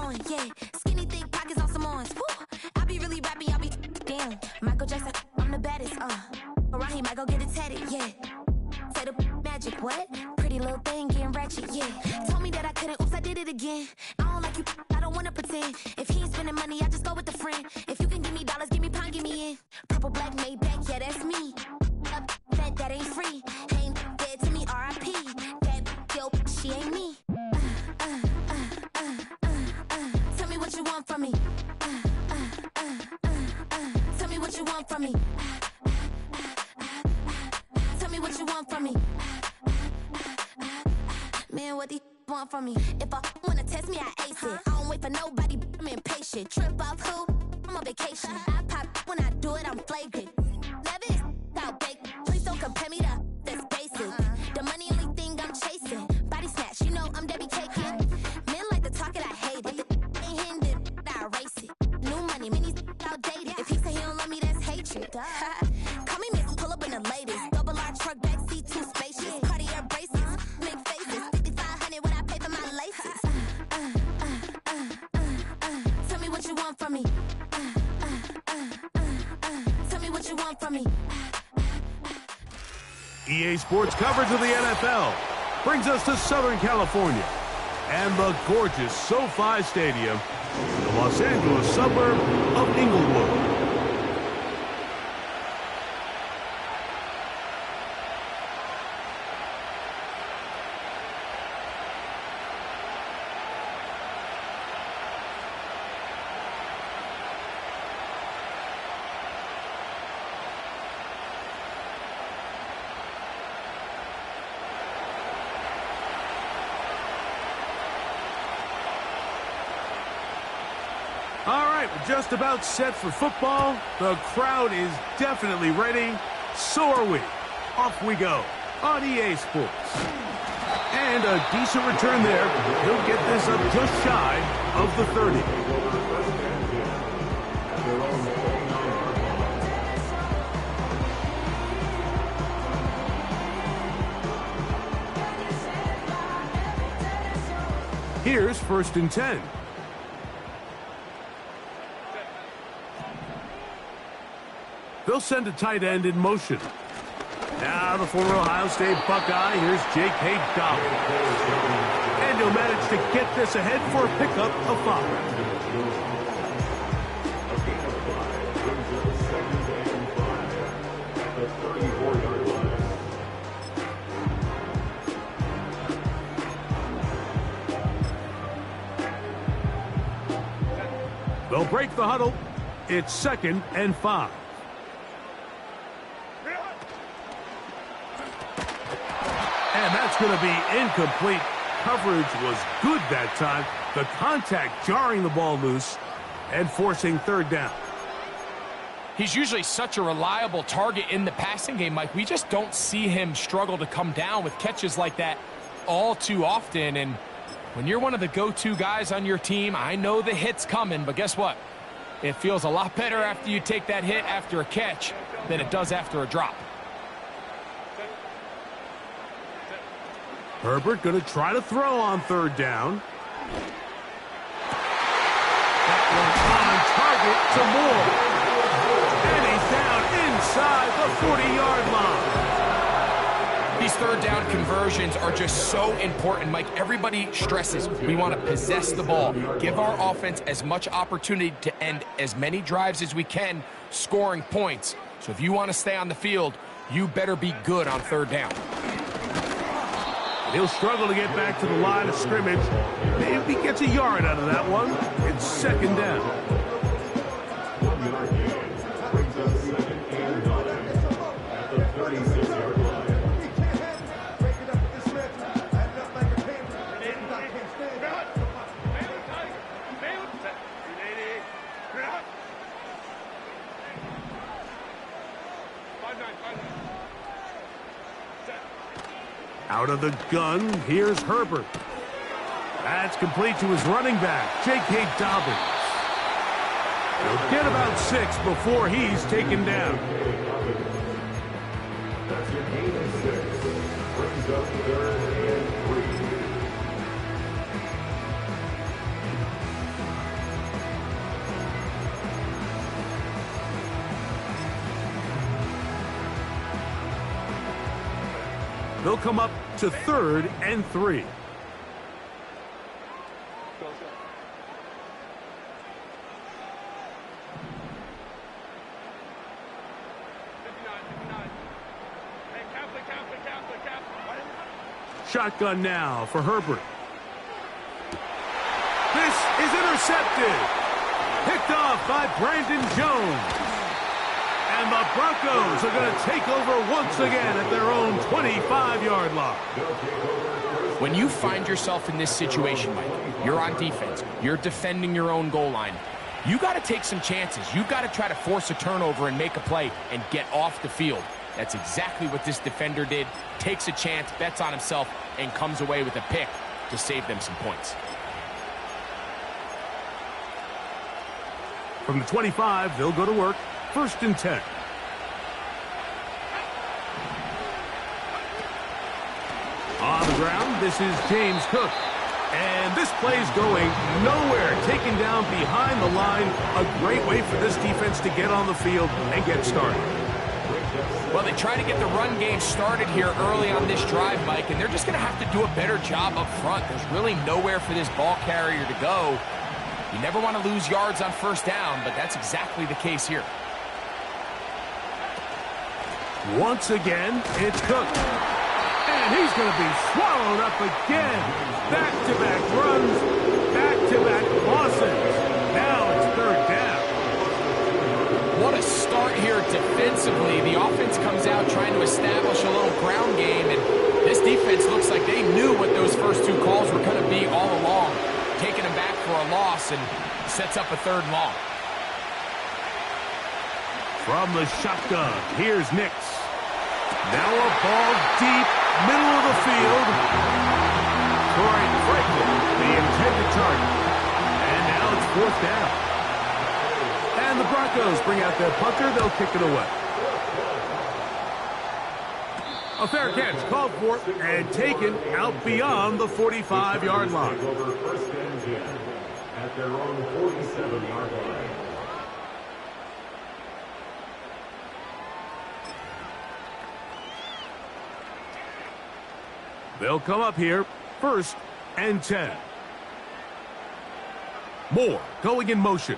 on, yeah. Skinny, thick pockets on some ones. Woo. I be really rapping, y'all be damn. Michael Jackson, I'm the baddest, Around here, might go get it tatted, yeah. Say the magic, what? Pretty little thing getting ratchet, yeah. Told me that I couldn't, oops, I did it again. I don't like you, I don't wanna pretend. If he ain't spending money, I just go with the friend. If you can give me dollars, give me pound, give me in. Purple, black, Maybach, yeah, that's me. That ain't free. Ain't dead to me, R.I.P. That yo, she ain't me. Tell me what you want from me. Tell me what you want from me. Tell me what you want from me. Man, what do you want from me? If I wanna test me, I ace it. I don't wait for nobody, I'm impatient. Trip off who? I'm on vacation. I pop when I do it, I'm flagrant. Never is out bake. Please don't compare me to that's basic. The money only thing I'm chasing. Body snatch, you know I'm Debbie caking. Men like to talk it, I hate it. Ain't hitting it, I erase it. New money, minis outdated. If he say he don't love me, that's hatred. Call me Miss, pull up in the latest. Double R truck, backseat, too spacious. Cartier braces, make faces. 5,500 when I pay for my laces. Tell me what you want from me. Tell me what you want from me. EA Sports coverage of the NFL brings us to Southern California and the gorgeous SoFi Stadium in the Los Angeles suburb of Inglewood. All right, we're just about set for football. The crowd is definitely ready. So are we. Off we go on EA Sports. And a decent return there. He'll get this up just shy of the 30. Here's 1st and 10. They'll send a tight end in motion. Now the former Ohio State Buckeye, here's J.K. Dobbins. And he'll manage to get this ahead for a pickup of 5. They'll break the huddle. It's 2nd and 5. And that's going to be incomplete. Coverage was good that time. The contact jarring the ball loose and forcing 3rd down. He's usually such a reliable target in the passing game, Mike. We just don't see him struggle to come down with catches like that all too often. And when you're one of the go-to guys on your team, I know the hit's coming, but guess what? It feels a lot better after you take that hit after a catch than it does after a drop. Herbert going to try to throw on 3rd down. That one on target to Moore. And he's down inside the 40-yard line. These 3rd down conversions are just so important, Mike. Everybody stresses we want to possess the ball, give our offense as much opportunity to end as many drives as we can, scoring points. So if you want to stay on the field, you better be good on 3rd down. He'll struggle to get back to the line of scrimmage. Maybe he gets a yard out of that one. It's 2nd down. Out of the gun, here's Herbert. That's complete to his running back, J.K. Dobbins. He'll get about 6 before he's taken down. They'll come up to 3rd and 3. Shotgun now for Herbert. This is intercepted. Picked off by Brandon Jones. And the Broncos are going to take over once again at their own 25-yard line. When you find yourself in this situation, Mike, you're on defense, you're defending your own goal line, you got to take some chances. You got to try to force a turnover and make a play and get off the field. That's exactly what this defender did. Takes a chance, bets on himself, and comes away with a pick to save them some points. From the 25, they'll go to work. 1st and 10. On the ground, this is James Cook. And this play's going nowhere. Taken down behind the line. A great way for this defense to get on the field and get started. Well, they try to get the run game started here early on this drive, Mike, and they're just going to have to do a better job up front. There's really nowhere for this ball carrier to go. You never want to lose yards on 1st down, but that's exactly the case here. Once again, it's Cook. And he's going to be swallowed up again. Back-to-back runs, back-to-back losses. Now it's 3rd down. What a start here defensively. The offense comes out trying to establish a little ground game, and this defense looks like they knew what those first 2 calls were going to be all along. Taking them back for a loss and sets up a 3rd and long. From the shotgun, here's Nix. Now a ball deep, middle of the field. Troy Franklin, the intended target. And now it's 4th down. And the Broncos bring out their punter. They'll kick it away. A fair catch called for and taken out beyond the 45-yard line. At their own 47-yard line. They'll come up here, 1st and 10. Moore going in motion.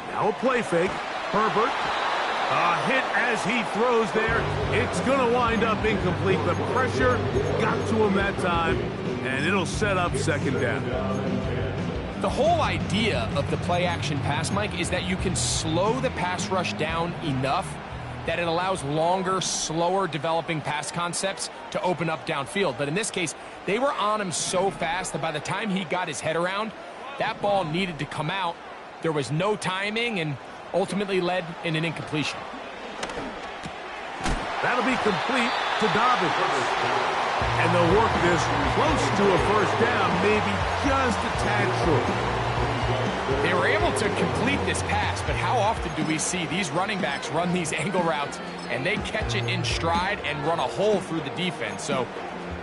Now a play fake. Herbert. A hit as he throws there. It's going to wind up incomplete. The pressure got to him that time, and it'll set up 2nd down. The whole idea of the play-action pass, Mike, is that you can slow the pass rush down enough that it allows longer, slower developing pass concepts to open up downfield. But in this case, they were on him so fast that by the time he got his head around, that ball needed to come out. There was no timing and ultimately led in an incompletion. That'll be complete to Dobbins. And they'll work this close to a 1st down, maybe just a tad short. They were able to complete this pass, but how often do we see these running backs run these angle routes and they catch it in stride and run a hole through the defense? So,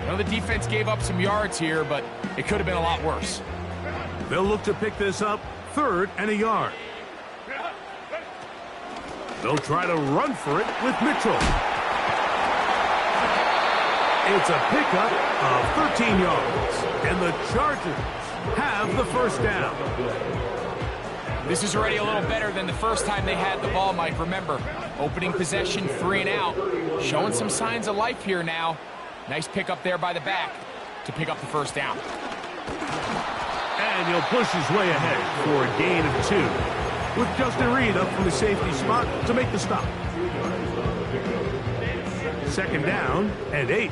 I know the defense gave up some yards here, but it could have been a lot worse. They'll look to pick this up 3rd and a yard. They'll try to run for it with Mitchell. It's a pickup of 13 yards, and the Chargers have the 1st down. This is already a little better than the first time they had the ball, Mike. Remember, opening possession, 3 and out. Showing some signs of life here now. Nice pickup there by the back to pick up the 1st down. And he'll push his way ahead for a gain of 2. With Justin Reed up from the safety spot to make the stop. 2nd down and 8.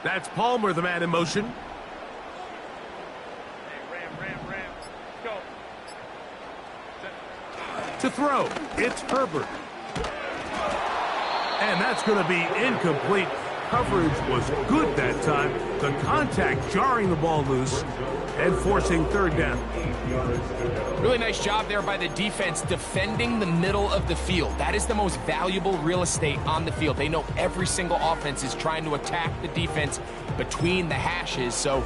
That's Palmer, the man in motion. Ram. Go. To throw, it's Herbert. And that's going to be incomplete. Coverage was good that time. The contact jarring the ball loose and forcing 3rd down. Really nice job there by the defense defending the middle of the field. That is the most valuable real estate on the field. They know every single offense is trying to attack the defense between the hashes. So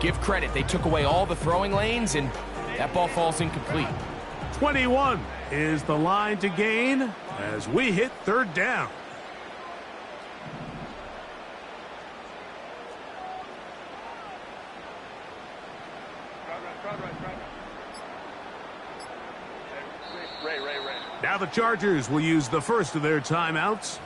Give credit. They took away all the throwing lanes, and that ball falls incomplete. 21 is the line to gain as we hit third down. Now the Chargers will use the first of their timeouts.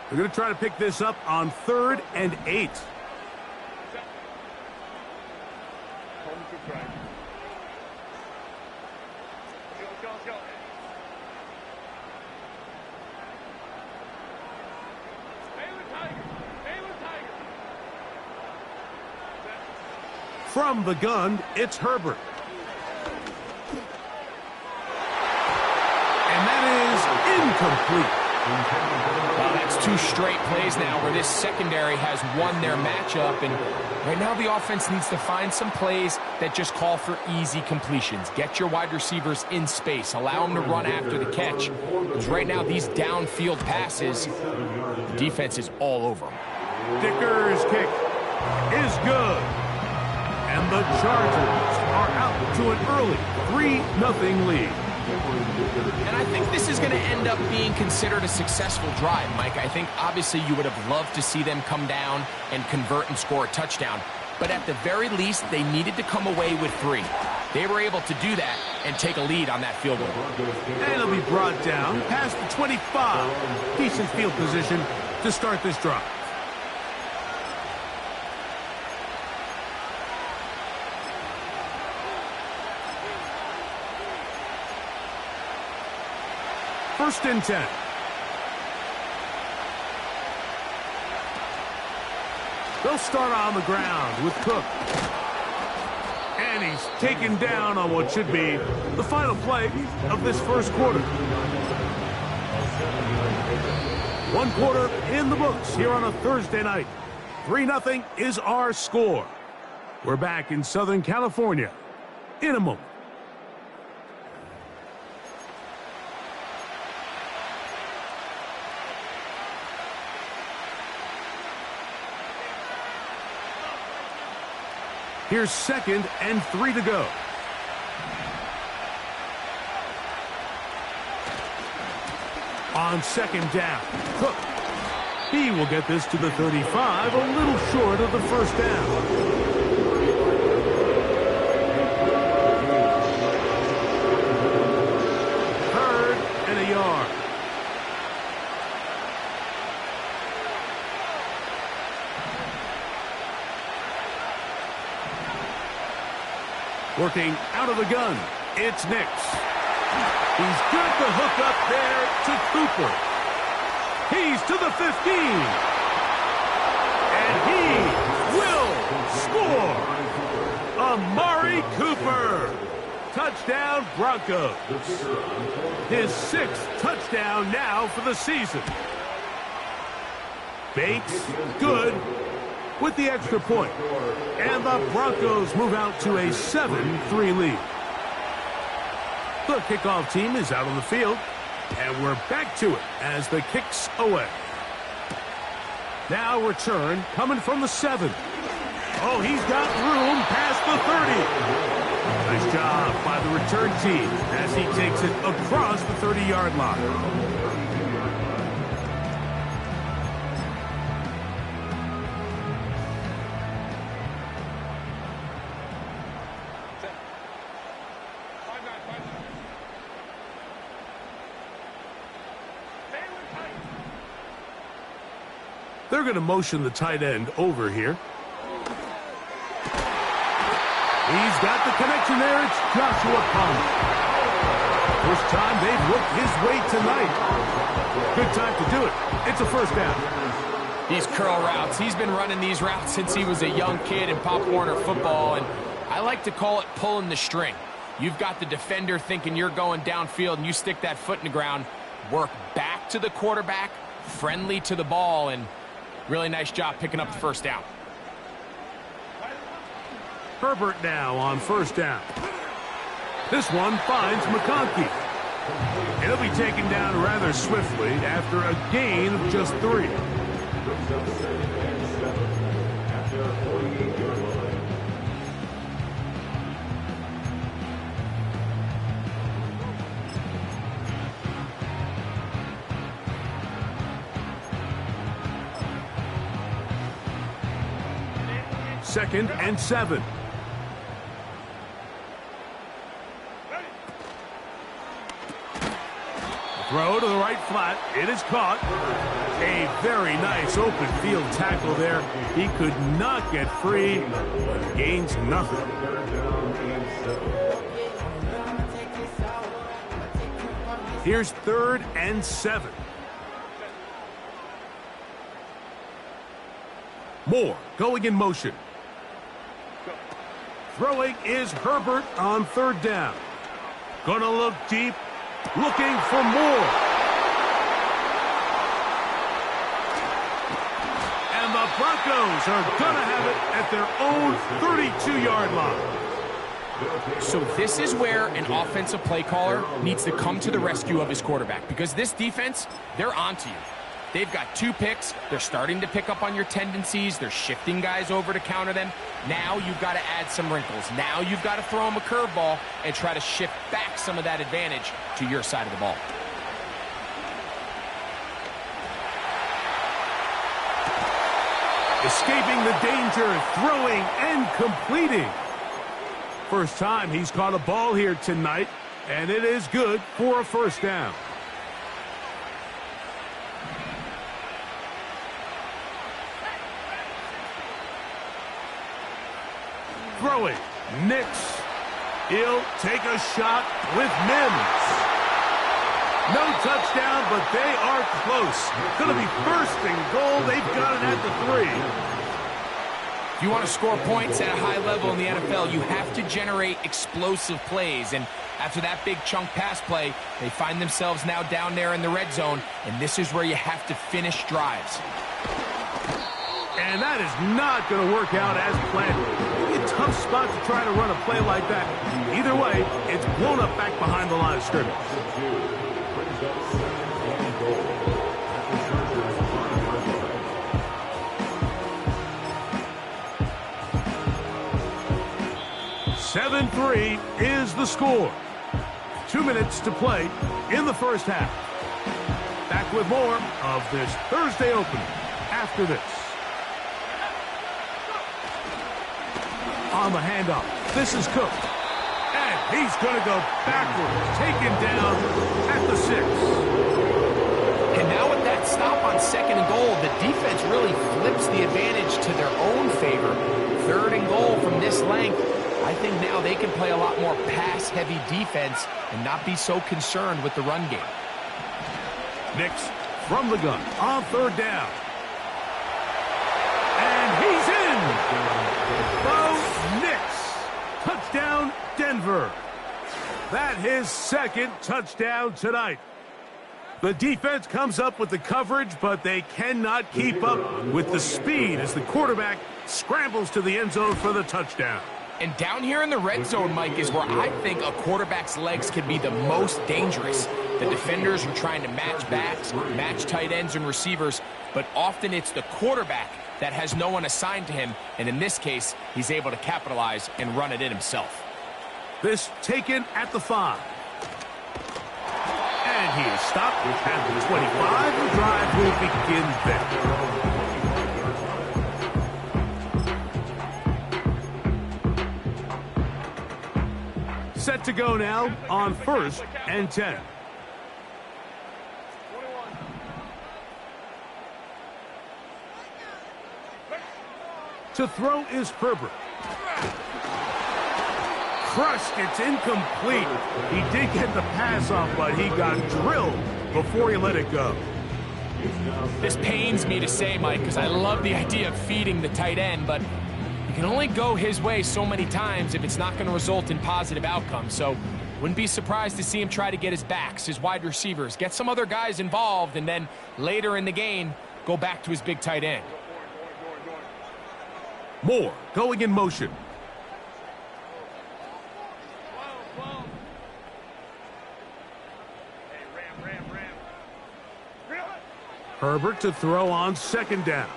They're going to try to pick this up on 3rd and 8. From the gun, it's Herbert. And that is incomplete. Well, that's 2 straight plays now where this secondary has won their matchup, and right now the offense needs to find some plays that just call for easy completions. Get your wide receivers in space. Allow them to run after the catch. Because right now these downfield passes, the defense is all over them. Dicker's kick is good. And the Chargers are out to an early 3-0 lead. And I think this is going to end up being considered a successful drive, Mike. I think obviously you would have loved to see them come down and convert and score a touchdown. But at the very least, they needed to come away with 3. They were able to do that and take a lead on that field goal. And it'll be brought down past the 25. Decent field position to start this drive. First and 10. They'll start on the ground with Cook. And he's taken down on what should be the final play of this first quarter. 1 quarter in the books here on a Thursday night. 3-0 is our score. We're back in Southern California in a moment. Here's 2nd and 3 to go. On 2nd down, Cook. He will get this to the 35, a little short of the first down. Third and a yard. Working out of the gun, it's Nix. He's got the hook up there to Cooper. He's to the 15. And he will score. Amari Cooper. Touchdown Broncos. His 6th touchdown now for the season. Bates, good. With the extra point. And the Broncos move out to a 7-3 lead. The kickoff team is out on the field. And we're back to it as the kick's away. Now return coming from the 7. Oh, he's got room past the 30. Nice job by the return team as he takes it across the 30-yard line. They're going to motion the tight end over here. He's got the connection there. It's Joshua Palmer. First time they've looked his way tonight. Good time to do it. It's a first down. These curl routes, he's been running these routes since he was a young kid in Pop Warner football, and I like to call it pulling the string. You've got the defender thinking you're going downfield, and you stick that foot in the ground, work back to the quarterback, friendly to the ball, and really nice job picking up the first down. Herbert now on first down. This one finds McConkey. He'll be taken down rather swiftly after a gain of just 3. Second and 7. Throw to the right flat. It is caught. A very nice open field tackle there. He could not get free. Gains nothing. Here's 3rd and 7. Moore going in motion. Throwing is Herbert on 3rd down. Gonna look deep. Looking for more. And the Broncos are gonna have it at their own 32-yard line. So this is where an offensive play caller needs to come to the rescue of his quarterback, because this defense, they're onto you. They've got 2 picks. They're starting to pick up on your tendencies. They're shifting guys over to counter them. Now you've got to add some wrinkles. Now you've got to throw them a curveball and try to shift back some of that advantage to your side of the ball. Escaping the danger, throwing and completing. First time he's caught a ball here tonight, and it is good for a first down. Throwing, Nix. He'll take a shot with Mims. No touchdown, but they are close. Going to be 1st and goal. They've got it at the 3. If you want to score points at a high level in the NFL, you have to generate explosive plays. And after that big chunk pass play, they find themselves now down there in the red zone, and this is where you have to finish drives. And that is not going to work out as planned. Maybe a tough spot to try to run a play like that. Either way, it's blown up back behind the line of scrimmage. "7-3 is the score. 2 minutes to play in the first half. Back with more of this Thursday opening after this. On the handoff, this is Cook. And he's going to go backwards, taken down at the 6. And now with that stop on 2nd and goal, the defense really flips the advantage to their own favor. 3rd and goal from this length. I think now they can play a lot more pass-heavy defense and not be so concerned with the run game. Nix from the gun on 3rd down. And he's in! Bo Nix. Touchdown, Denver. That his 2nd touchdown tonight. The defense comes up with the coverage, but they cannot keep up with the speed as the quarterback scrambles to the end zone for the touchdown. And down here in the red zone, Mike, is where I think a quarterback's legs can be the most dangerous. The defenders are trying to match backs, match tight ends and receivers, but often it's the quarterback that has no one assigned to him, and in this case, he's able to capitalize and run it in himself. This taken at the 5. And he is stopped at the 25. The drive will begin there. Set to go now on 1st and 10. To throw is Herbert. Crushed, it's incomplete. He did get the pass off, but he got drilled before he let it go. This pains me to say, Mike, because I love the idea of feeding the tight end, but you can only go his way so many times if it's not going to result in positive outcomes. So wouldn't be surprised to see him try to get his backs, his wide receivers, get some other guys involved, and then later in the game, go back to his big tight end. Moore going in motion. Herbert to throw on second down.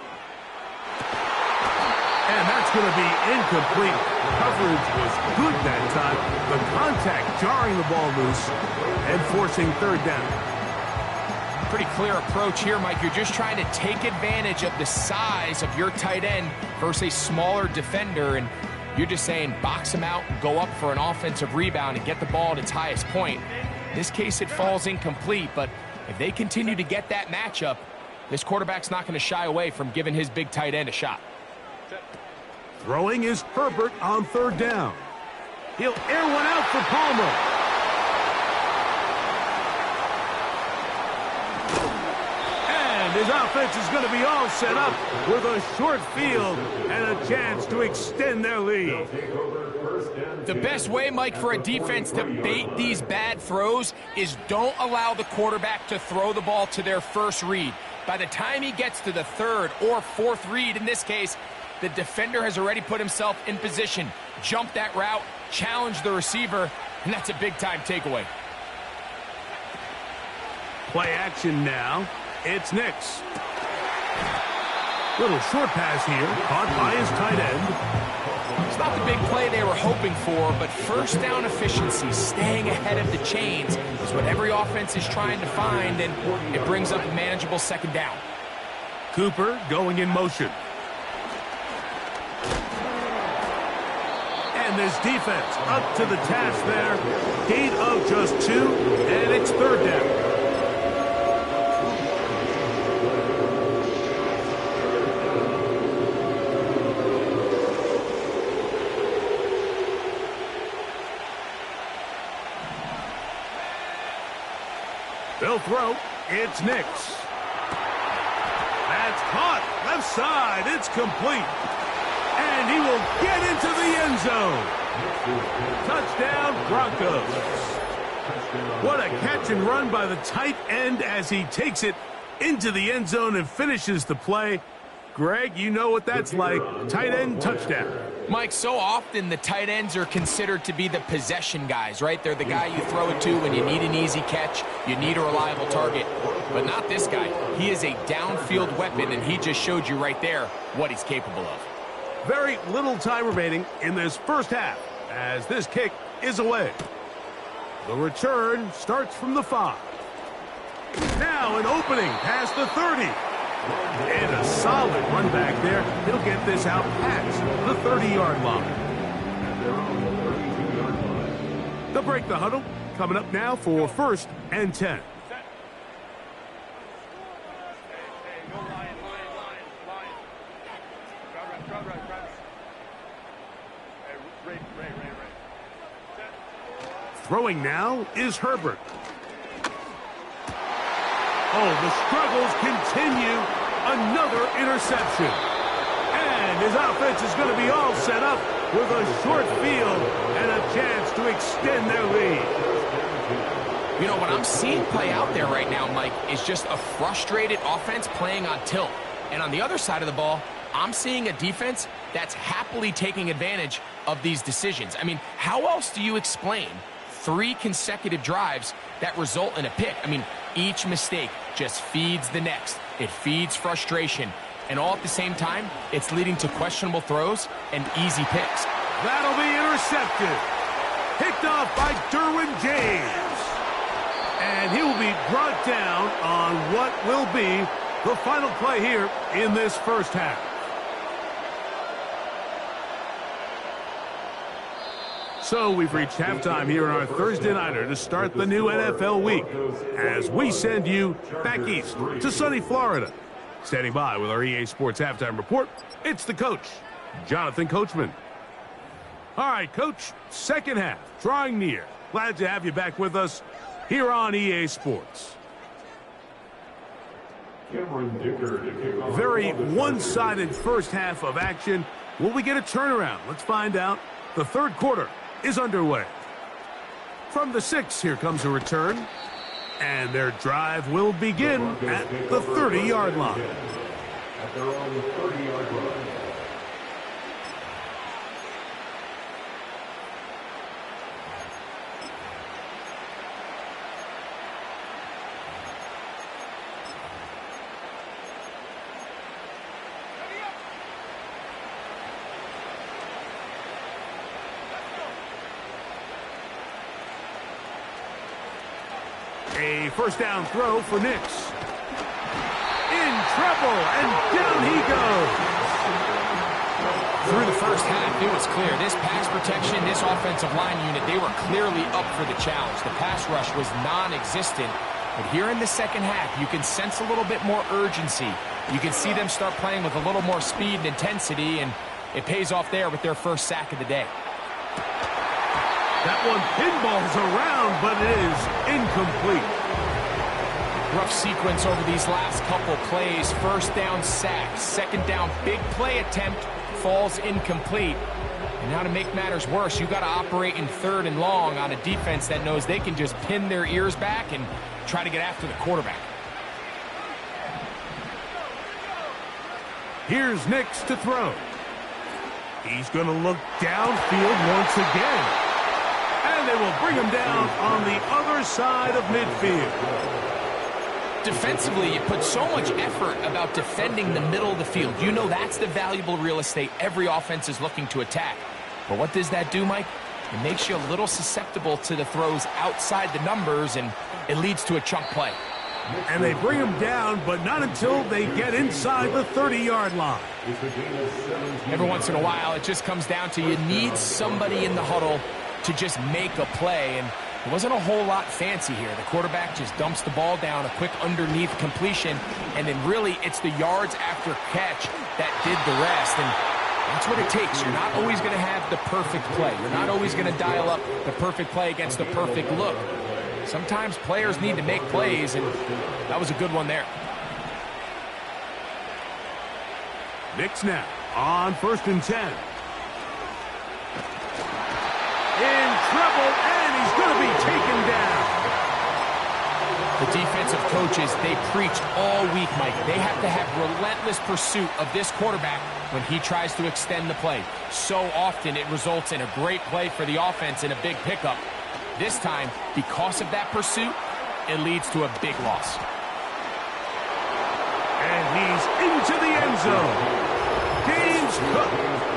And that's going to be incomplete. Coverage was good that time. The contact jarring the ball loose and forcing third down. Pretty clear approach here, Mike. You're just trying to take advantage of the size of your tight end versus a smaller defender, and you're just saying box him out, go up for an offensive rebound, and get the ball at its highest point. In this case, it falls incomplete, but if they continue to get that matchup, this quarterback's not going to shy away from giving his big tight end a shot. Throwing is Herbert on third down. He'll air one out for Palmer. His offense is going to be all set up with a short field and a chance to extend their lead. The best way, Mike, for a defense to bait these bad throws is don't allow the quarterback to throw the ball to their first read. By the time he gets to the third or fourth read, in this case, the defender has already put himself in position, jumped that route, challenged the receiver, and that's a big-time takeaway. Play action now. It's Nix. Little short pass here, caught by his tight end. It's not the big play they were hoping for, but first down efficiency, staying ahead of the chains, is what every offense is trying to find, and it brings up a manageable second down. Cooper going in motion. And this defense up to the task there. Gain of just 2, and it's third down. They'll throw. It's Nix. That's caught. Left side. It's complete. And he will get into the end zone. Touchdown, Broncos. What a catch and run by the tight end as he takes it into the end zone and finishes the play. Greg, you know what that's like. Tight end touchdown. Mike, so often the tight ends are considered to be the possession guys, right? They're the guy you throw it to when you need an easy catch, you need a reliable target. But not this guy. He is a downfield weapon, and he just showed you right there what he's capable of. Very little time remaining in this first half as this kick is away. The return starts from the 5. Now an opening past the 30. And a solid run back there. He'll get this out past the 30-yard line. They'll break the huddle. Coming up now for 1st and 10. Throwing now is Herbert. Oh, the struggles continue. Another interception. And his offense is going to be all set up with a short field and a chance to extend their lead. You know, what I'm seeing play out there right now, Mike, is just a frustrated offense playing on tilt. And on the other side of the ball, I'm seeing a defense that's happily taking advantage of these decisions. I mean, how else do you explain 3 consecutive drives that result in a pick? I mean, each mistake just feeds the next. It feeds frustration. And all at the same time, it's leading to questionable throws and easy picks. That'll be intercepted. Picked off by Derwin James. And he will be brought down on what will be the final play here in this first half. So we've reached halftime here on our Thursday Nighter to start the new NFL week as we send you back east to sunny Florida. Standing by with our EA Sports Halftime Report, it's the coach, Jonathan Coachman. All right, Coach, second half, drawing near. Glad to have you back with us here on EA Sports. Very one-sided first half of action. Will we get a turnaround? Let's find out. The third quarter is underway. From the 6, here comes a return. And their drive will begin at the 30-yard line. At their own 30-yard line. A first down throw for Nix. In trouble, and down he goes. Through the first half, it was clear. This pass protection, this offensive line unit, they were clearly up for the challenge. The pass rush was non-existent. But here in the second half, you can sense a little bit more urgency. You can see them start playing with a little more speed and intensity, and it pays off there with their first sack of the day. That one pinballs around, but it is incomplete. Rough sequence over these last couple plays. First down sack, second down big play attempt, falls incomplete. And now to make matters worse, you got to operate in third and long on a defense that knows they can just pin their ears back and try to get after the quarterback. Here's Nix to throw. He's going to look downfield once again. And they will bring him down on the other side of midfield. Defensively, you put so much effort about defending the middle of the field. You know that's the valuable real estate every offense is looking to attack. But what does that do, Mike? It makes you a little susceptible to the throws outside the numbers, and it leads to a chunk play. And they bring him down, but not until they get inside the 30-yard line. Every once in a while, it just comes down to you need somebody in the huddle to just make a play, and it wasn't a whole lot fancy here. The quarterback just dumps the ball down, a quick underneath completion, and then really it's the yards after catch that did the rest, and that's what it takes. You're not always going to have the perfect play. You're not always going to dial up the perfect play against the perfect look. Sometimes players need to make plays, and that was a good one there. Nix now on 1st and 10. In trouble, and he's going to be taken down. The defensive coaches, they preach all week, Mike. They have to have relentless pursuit of this quarterback when he tries to extend the play. So often it results in a great play for the offense and a big pickup. This time, because of that pursuit, it leads to a big loss. And he's into the end zone. James Cook,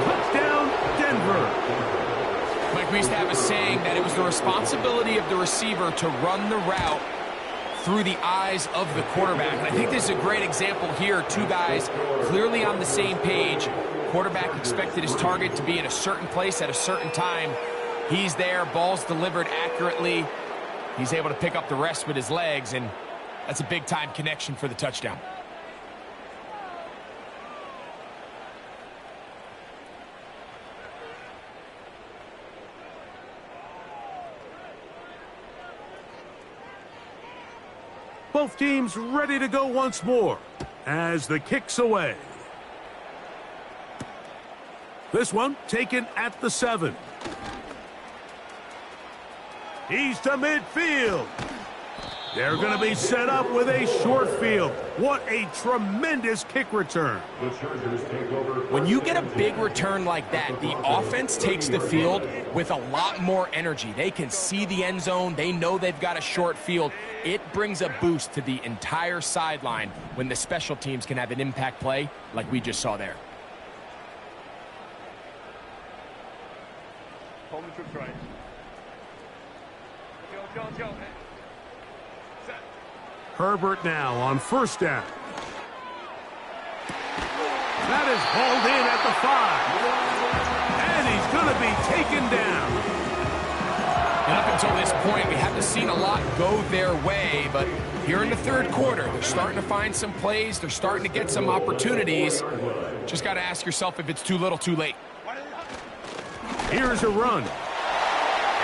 touchdown, Denver. Mike, we used to have a saying that it was the responsibility of the receiver to run the route through the eyes of the quarterback. And I think this is a great example here. Two guys clearly on the same page. Quarterback expected his target to be in a certain place at a certain time. He's there, ball's delivered accurately. He's able to pick up the rest with his legs, and that's a big-time connection for the touchdown. Both teams ready to go once more as the kick's away. This one taken at the 7. He's to midfield. They're going to be set up with a short field. What a tremendous kick return. When you get a big return like that, the offense takes the field with a lot more energy. They can see the end zone. They know they've got a short field. It brings a boost to the entire sideline when the special teams can have an impact play like we just saw there. Hold the troops right. Go. Set. Herbert now on 1st down. That is hauled in at the 5. And he's going to be taken down. And up until this point, we haven't seen a lot go their way, but here in the third quarter, they're starting to find some plays. They're starting to get some opportunities. Just got to ask yourself if it's too little, too late. Here's a run.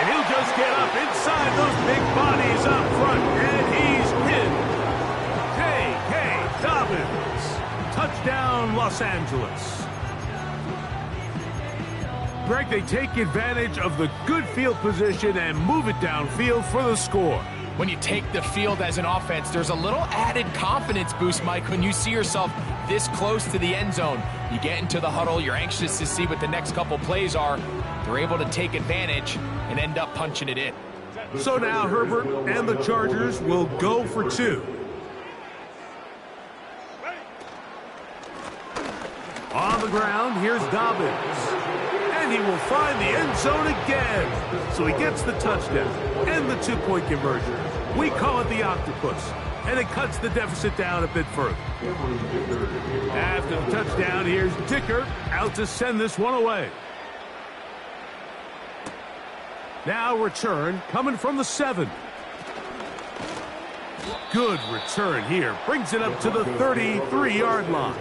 And he'll just get up inside those big bodies up front. And he's in. J.K. Dobbins. Touchdown, Los Angeles. Greg, they take advantage of the good field position and move it downfield for the score. When you take the field as an offense, there's a little added confidence boost, Mike, when you see yourself this close to the end zone. You get into the huddle, you're anxious to see what the next couple plays are. They're able to take advantage and end up punching it in. So now Herbert and the Chargers will go for 2. On the ground, here's Dobbins. And he will find the end zone again. So he gets the touchdown and the 2-point conversion. We call it the octopus, and it cuts the deficit down a bit further. After the touchdown, here's Dicker out to send this one away. Now return coming from the 7. Good return here. Brings it up to the 33-yard line.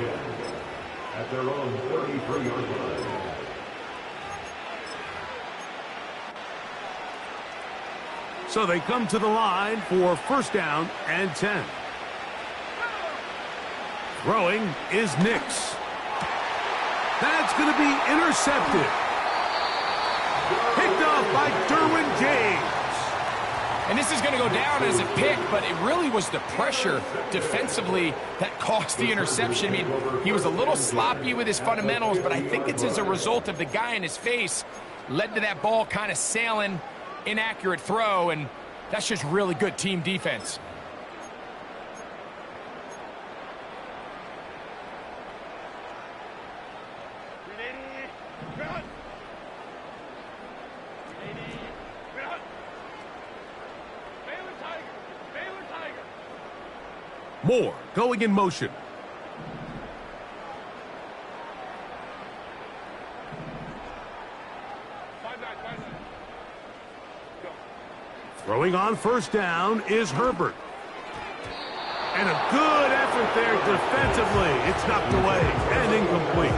At their own 33-yard line. So they come to the line for first down and 10. Throwing is Nix. That's going to be intercepted. Picked off by Derwin James. And this is going to go down as a pick, but it really was the pressure defensively that caused the interception. I mean, he was a little sloppy with his fundamentals, but I think it's as a result of the guy in his face led to that ball kind of sailing, inaccurate throw, and that's just really good team defense. Moore going in motion. Throwing on first down is Herbert. And a good effort there defensively. It's knocked away and incomplete.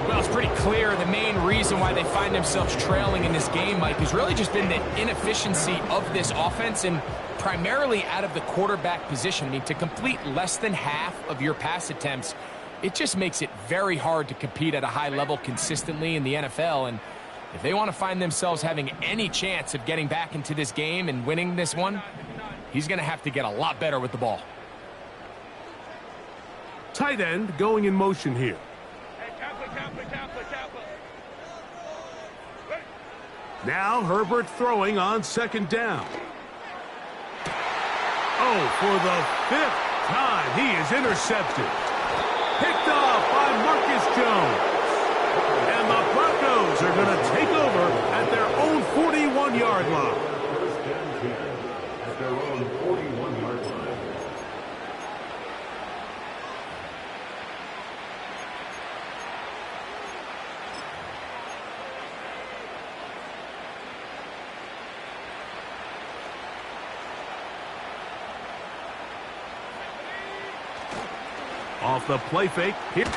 Well, it's pretty clear the main reason why they find themselves trailing in this game, Mike, has really just been the inefficiency of this offense and primarily out of the quarterback position. I mean, to complete less than half of your pass attempts, it just makes it very hard to compete at a high level consistently in the NFL. And if they want to find themselves having any chance of getting back into this game and winning this one, he's going to have to get a lot better with the ball. Tight end going in motion here. Now Herbert throwing on second down. Oh, for the 5th time, he is intercepted. Picked off by Marcus Jones. And the Broncos are going to take over at their own 41-yard line. First and 10 at their own 41-yard line. Off the play fake. Here. He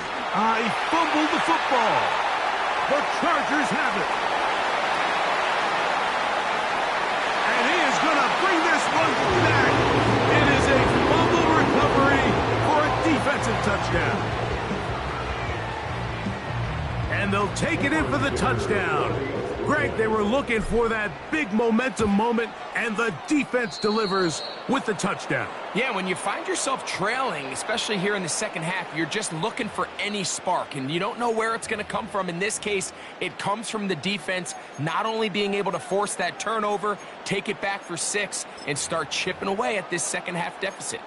fumbled the football. The Chargers have it. And he is going to bring this one back. It is a fumble recovery for a defensive touchdown. And they'll take it in for the touchdown. Greg, they were looking for that big momentum moment, and the defense delivers with the touchdown. Yeah, when you find yourself trailing, especially here in the second half, you're just looking for any spark, and you don't know where it's going to come from. In this case, it comes from the defense not only being able to force that turnover, take it back for 6, and start chipping away at this second half deficit.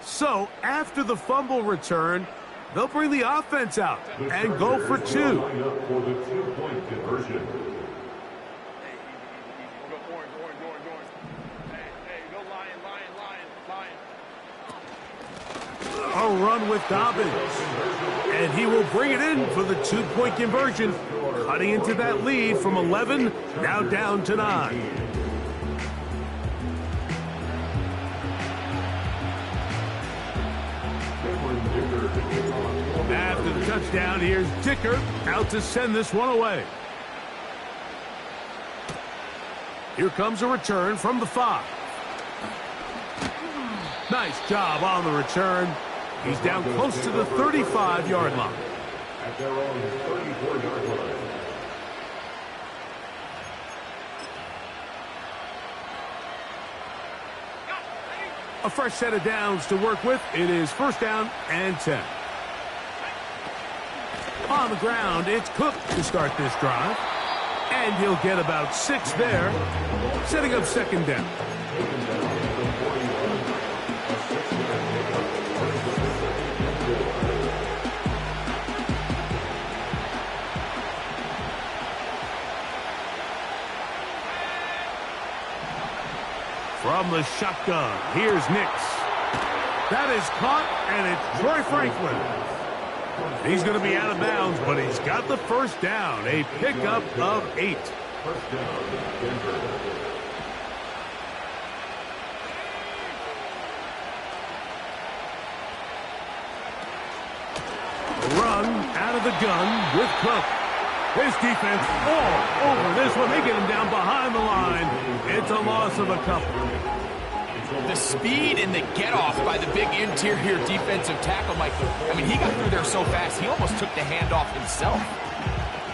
So, after the fumble return, they'll bring the offense out and go for 2. For the 2-point conversion. A run with Dobbins. And he will bring it in for the 2-point conversion, cutting into that lead from 11, now down to 9. After the touchdown, here's Dicker out to send this one away. Here comes a return from the 5. Nice job on the return. He's down close to the 35-yard line. At their own 34-yard line. A fresh set of downs to work with. It is first down and 10. On the ground, it's Cook to start this drive. And he'll get about 6 there, setting up second down. from the shotgun. Here's Nix. That is caught, and it's Troy Franklin. He's going to be out of bounds, but he's got the first down. A pickup of 8. First down, Denver. Run out of the gun with Cook. His defense all over this one. They get him down behind the line. It's a loss of a couple. The speed and the get-off by the big interior defensive tackle, Mike. I mean, he got through there so fast, he almost took the handoff himself.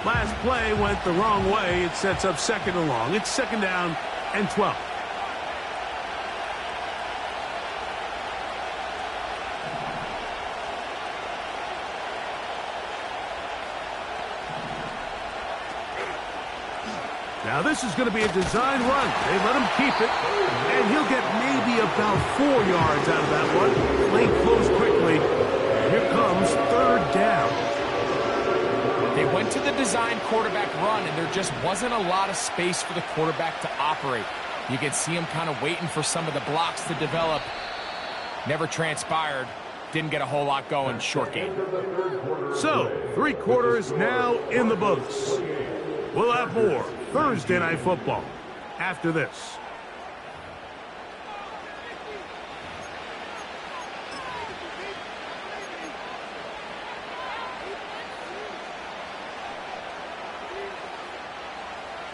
Last play went the wrong way. It sets up 2nd and long. It's 2nd down and 12. Now this is going to be a design run. They let him keep it, and he'll get maybe about 4 yards out of that one. Lane closed quickly, and here comes 3rd down. They went to the design quarterback run, and there just wasn't a lot of space for the quarterback to operate. You can see him kind of waiting for some of the blocks to develop. Never transpired. Didn't get a whole lot going. Short game. So, 3 quarters now in the books. We'll have more Thursday Night Football after this.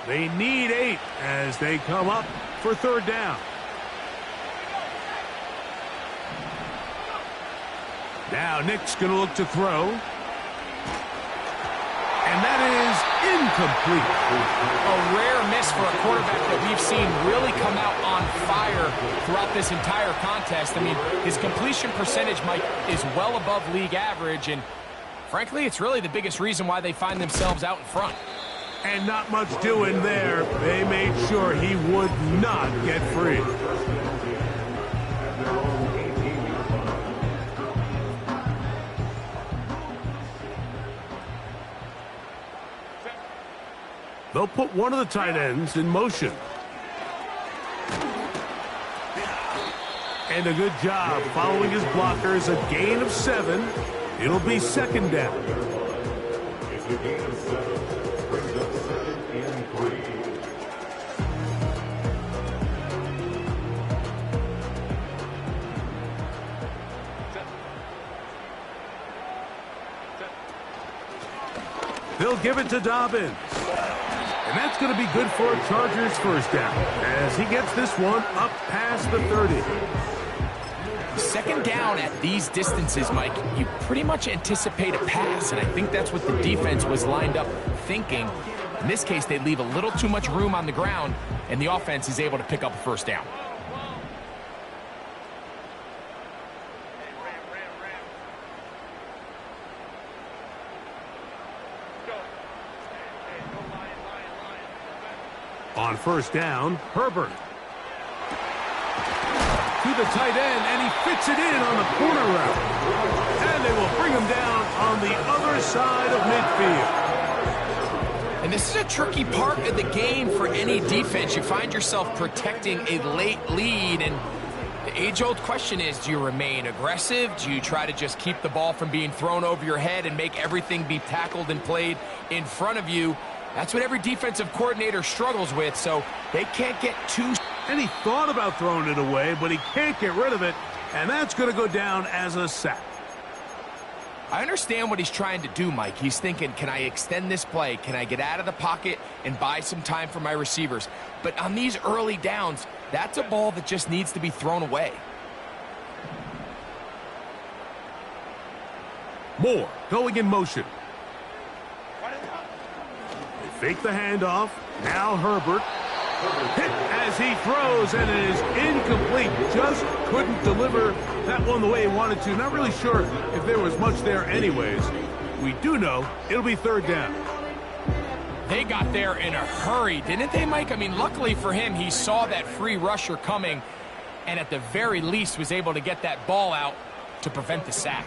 They need 8 as they come up for 3rd down. Now Nick's going to look to throw. And that is incomplete. A rare miss for a quarterback that we've seen really come out on fire throughout this entire contest. I mean, his completion percentage, Mike, is well above league average, and frankly, it's really the biggest reason why they find themselves out in front. And not much doing there. They made sure he would not get free. They'll put one of the tight ends in motion. And a good job following his blockers. A gain of 7. It'll be 2nd down. It's a gain of 7. Brings up 2nd and 3. They'll give it to Dobbins. And that's going to be good for a Chargers 1st down as he gets this one up past the 30. 2nd down at these distances, Mike, you pretty much anticipate a pass, and I think that's what the defense was lined up thinking. In this case, they leave a little too much room on the ground, and the offense is able to pick up a 1st down. On 1st down, Herbert. To the tight end, and he fits it in on the corner route. And they will bring him down on the other side of midfield. And this is a tricky part of the game for any defense. You find yourself protecting a late lead, and the age-old question is, do you remain aggressive? Do you try to just keep the ball from being thrown over your head and make everything be tackled and played in front of you? That's what every defensive coordinator struggles with, so they can't get too... And he thought about throwing it away, but he can't get rid of it, and that's going to go down as a sack. I understand what he's trying to do, Mike. He's thinking, can I extend this play? Can I get out of the pocket and buy some time for my receivers? But on these early downs, that's a ball that just needs to be thrown away. Moore going in motion. Fake the handoff. Now Herbert. Hit as he throws, and it is incomplete. Just couldn't deliver that one the way he wanted to. Not really sure if there was much there anyways. We do know it'll be 3rd down. They got there in a hurry, didn't they, Mike? I mean, luckily for him, he saw that free rusher coming, and at the very least was able to get that ball out to prevent the sack.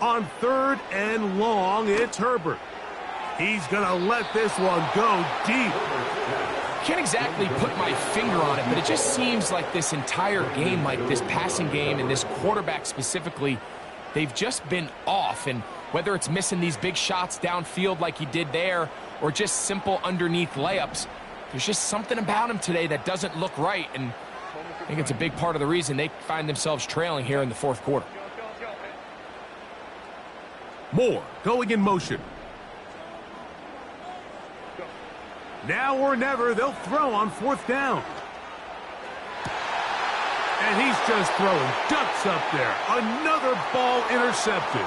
On 3rd and long, it's Herbert. He's going to let this one go deep. Can't exactly put my finger on it, but it just seems like this entire game, like this passing game and this quarterback specifically, they've just been off. And whether it's missing these big shots downfield like he did there or just simple underneath layups, there's just something about him today that doesn't look right. And I think it's a big part of the reason they find themselves trailing here in the fourth quarter. Moore going in motion. Now or never, they'll throw on fourth down. And he's just throwing ducks up there. Another ball intercepted.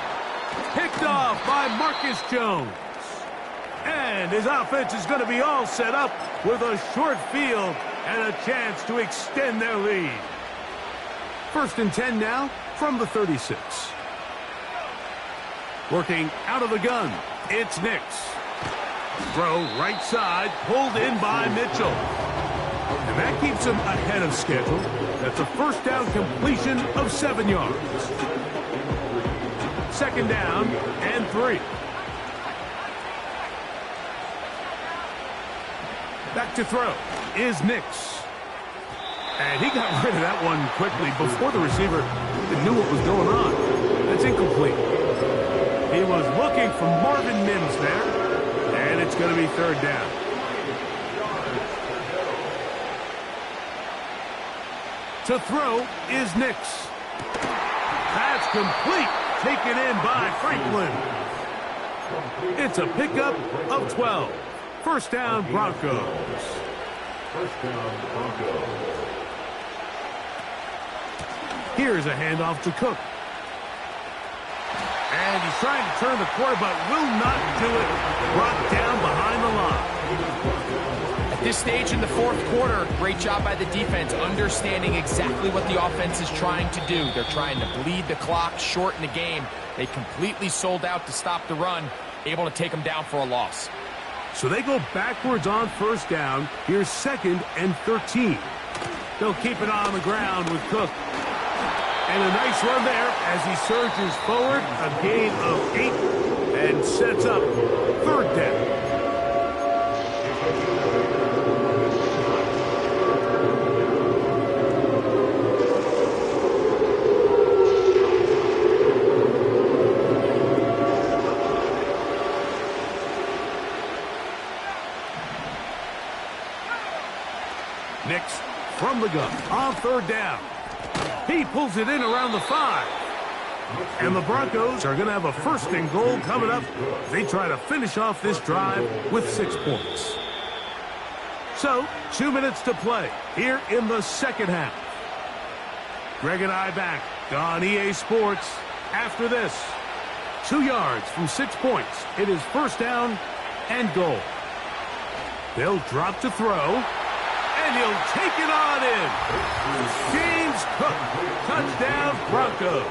Picked off by Marcus Jones. And his offense is going to be all set up with a short field and a chance to extend their lead. 1st and 10 now from the 36. Working out of the gun, it's Nix. Throw right side, pulled in by Mitchell. And that keeps him ahead of schedule. That's a first down completion of 7 yards. 2nd down and 3. Back to throw is Nix. And he got rid of that one quickly before the receiver knew what was going on. That's incomplete. He was looking for Marvin Mims there. And it's going to be 3rd down. To throw is Nix. That's complete. Taken in by Franklin. It's a pickup of 12. 1st down, Broncos. 1st down, Broncos. Here's a handoff to Cook. And he's trying to turn the corner, but will not do it. Brought down behind the line. At this stage in the fourth quarter, great job by the defense, understanding exactly what the offense is trying to do. They're trying to bleed the clock, shorten the game. They completely sold out to stop the run, able to take them down for a loss. So they go backwards on 1st down. Here's 2nd and 13. They'll keep it on the ground with Cook. And a nice run there as he surges forward, a gain of 8, and sets up 3rd down. Nix from the gun on 3rd down. He pulls it in around the 5. And the Broncos are going to have a 1st and goal coming up. They try to finish off this drive with 6 points. So, 2 minutes to play here in the 2nd half. Greg and I back on EA Sports after this. 2 yards from 6 points. It is 1st down and goal. They'll drop to throw. And he'll take it on in. James Cook, touchdown Broncos.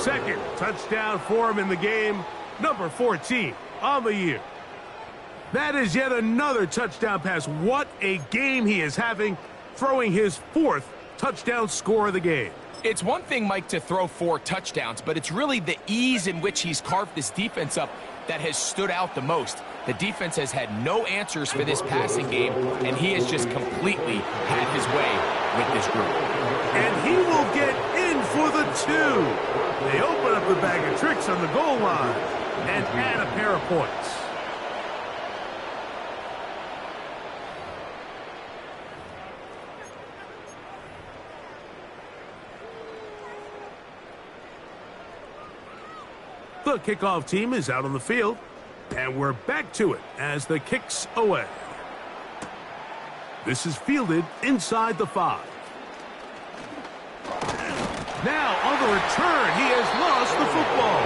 2nd touchdown for him in the game, number 14 on the year. That is yet another touchdown pass. What a game he is having, throwing his 4th touchdown score of the game. It's one thing, Mike, to throw 4 touchdowns, but it's really the ease in which he's carved this defense up that has stood out the most. The defense has had no answers for this passing game, and he has just completely had his way with this group. And he will get in for the 2. They open up the bag of tricks on the goal line and add a pair of points. The kickoff team is out on the field, and we're back to it as the kick's away. This is fielded inside the 5. Now on the return, he has lost the football,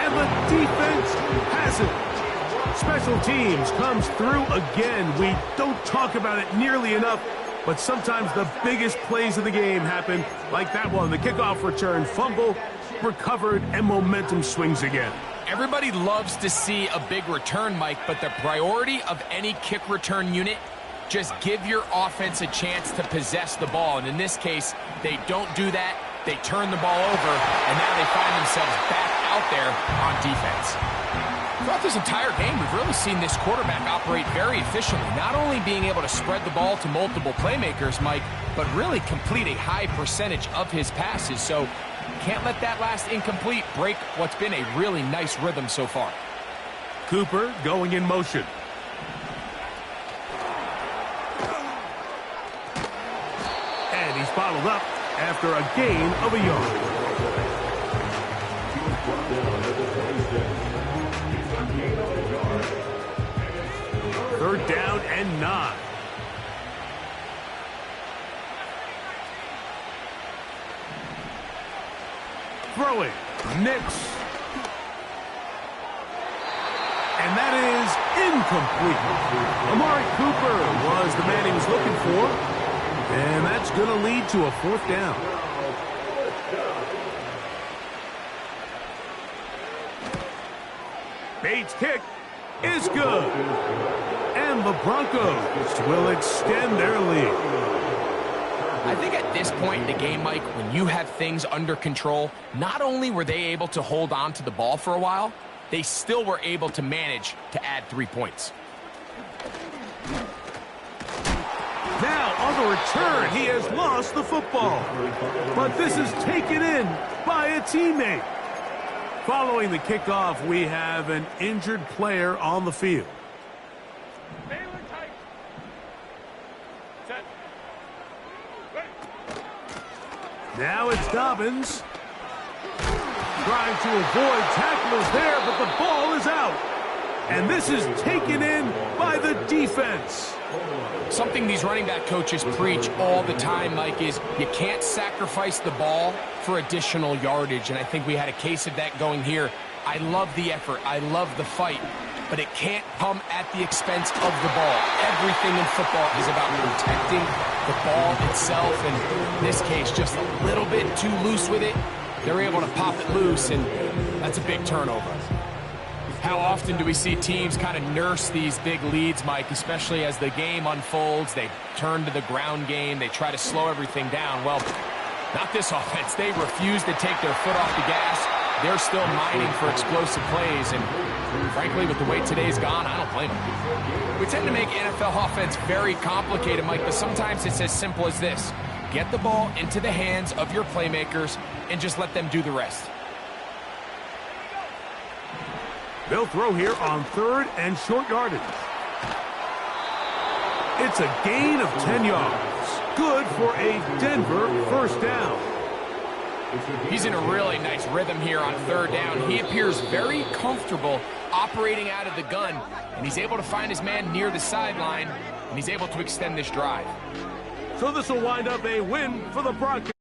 and the defense has it. Special teams comes through again. We don't talk about it nearly enough, but sometimes the biggest plays of the game happen, like that one, the kickoff return, fumble, recovered, and momentum swings again. Everybody loves to see a big return, Mike, but the priority of any kick return unit, just give your offense a chance to possess the ball. And in this case, they don't do that. They turn the ball over, and now they find themselves back out there on defense. Throughout this entire game, we've really seen this quarterback operate very efficiently, not only being able to spread the ball to multiple playmakers, Mike, but really complete a high percentage of his passes. So can't let that last incomplete break what's been a really nice rhythm so far. Cooper going in motion. And he's bottled up after a gain of a yard. Third down and 9. Throwing. Nix. And that is incomplete. Amari Cooper was the man he was looking for. And that's going to lead to a 4th down. Bates' kick is good. And the Broncos will extend their lead. I think at this point in the game, Mike, when you have things under control, not only were they able to hold on to the ball for a while, they still were able to manage to add 3 points. Now, on the return, he has lost the football. But this is taken in by a teammate. Following the kickoff, we have an injured player on the field. Now it's Dobbins. Trying to avoid tacklers there, but the ball is out. And this is taken in by the defense. Something these running back coaches preach all the time, Mike, is you can't sacrifice the ball for additional yardage. And I think we had a case of that going here. I love the effort. I love the fight. But it can't come at the expense of the ball. Everything in football is about protecting the ball itself. And in this case, just a little bit too loose with it. They're able to pop it loose, and that's a big turnover. How often do we see teams kind of nurse these big leads, Mike, especially as the game unfolds? They turn to the ground game. They try to slow everything down. Well, not this offense. They refuse to take their foot off the gas. They're still mining for explosive plays, and frankly, with the way today's gone, I don't blame them. We tend to make NFL offense very complicated, Mike, but sometimes it's as simple as this. Get the ball into the hands of your playmakers and just let them do the rest. They'll throw here on 3rd and short yardage. It's a gain of 10 yards. Good for a Denver 1st down. He's in a really nice rhythm here on 3rd down. He appears very comfortable operating out of the gun, and he's able to find his man near the sideline, and he's able to extend this drive. So this will wind up a win for the Broncos.